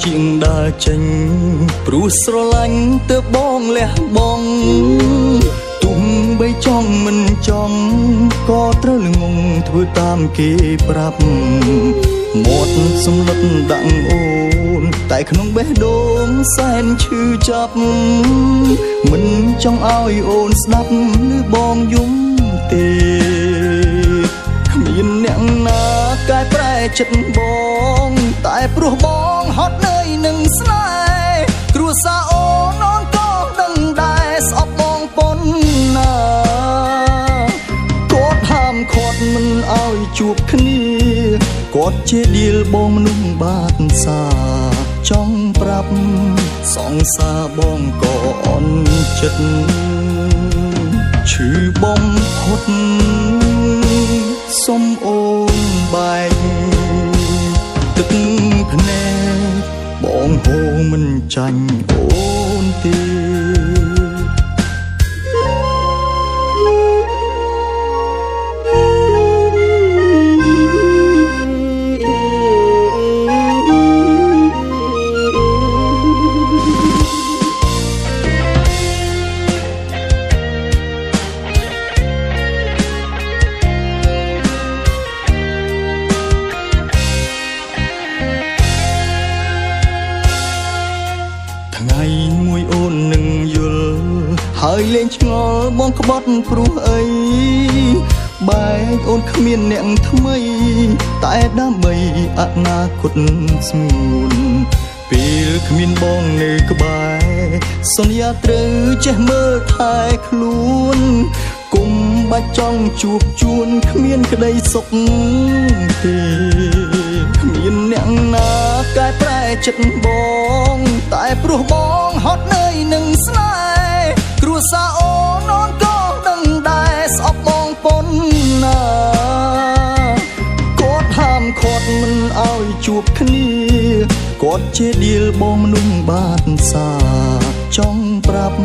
ជាងដើរចេញព្រោះស្រឡាញ់ទើបបងលះបង់ទុំបីចង់មិនចង់ក៏ត្រូវល្ងងធ្វើតាមគេប្រាប់មាត់សំឡុតដាក់អូនតែក្នុងបេះដូងសែនឈឺចាប់មិនចង់ឲ្យអូនស្ដាប់ឬបងយំទេគ្មានអ្នកណាកែប្រែចិត្តបងតែព្រោះបងហត់នឿយនឹងស្នេហ៍គ្រួសារអូនអូនក៏ដឹងដែរស្អប់បងប៉ុណ្ណាគាត់ហាមឃាត់មិនឲ្យជួបគ្នាគាត់ជាដៀលបងមនុស្សបាតសាចង់ប្រាប់សងសារបងក៏អន់ចិត្តឈឺបំផុតសុំអូនបែកទឹកភ្នែកបងហូរមិនចាញ់អូនទេថ្ងៃមួយអូននឹងយល់ហើយលេងឆ្ងល់បងក្បត់ព្រោះអីបែកអូនគ្មានអ្នកថ្មីតែដើម្បីអនាគតស្ងួនពេលគ្មានបងនៅក្បែរសន្យាត្រូវចេះមើលថែខ្លួនគុំបាច់ចង់ជួបជួនគ្មានក្តីសុខទេគ្មានអ្នកណាកែប្រែចិត្តបងតែព្រោះបងហត់នឿយនឹងស្នេហ៍គ្រួសារអូនអូនក៏ដឹងដែរស្អប់បងប៉ុណ្ណាគាត់ហាមឃាត់មិនឲ្យជួបគ្នាគាត់ជាដៀលបងមនុស្សបាតសាចង់ប្រាប់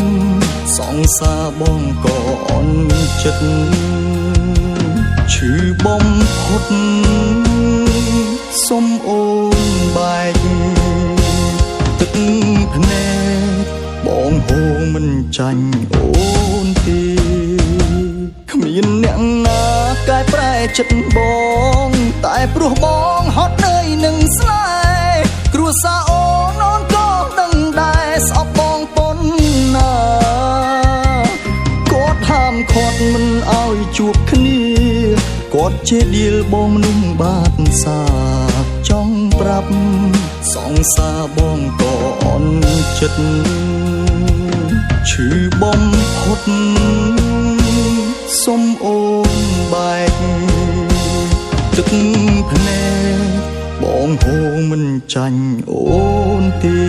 សងសារបងក៏អន់ចិត្តឈឺបំផុតសុំអូនបែកទឹកភ្នែកបងហូរមិនចាញ់អូនទេគ្មានអ្នកណាកែប្រែចិត្តបងតែព្រោះបងហត់នឿយនឹងស្នេហ៍គ្រួសារអូនអូនក៏ដឹងដែរស្អប់បងប៉ុណ្ណាគាត់ហាមឃាត់មិនឲ្យជួបគ្នាគាត់ជាដៀលបងមនុស្សបាតសាចង់ប្រាប់សងសារបងក៏អន់ចិត្តឈឺបំផុតសុំអូនបែកទឹកភ្នែកបងហូរមិនចាញ់អូនទេ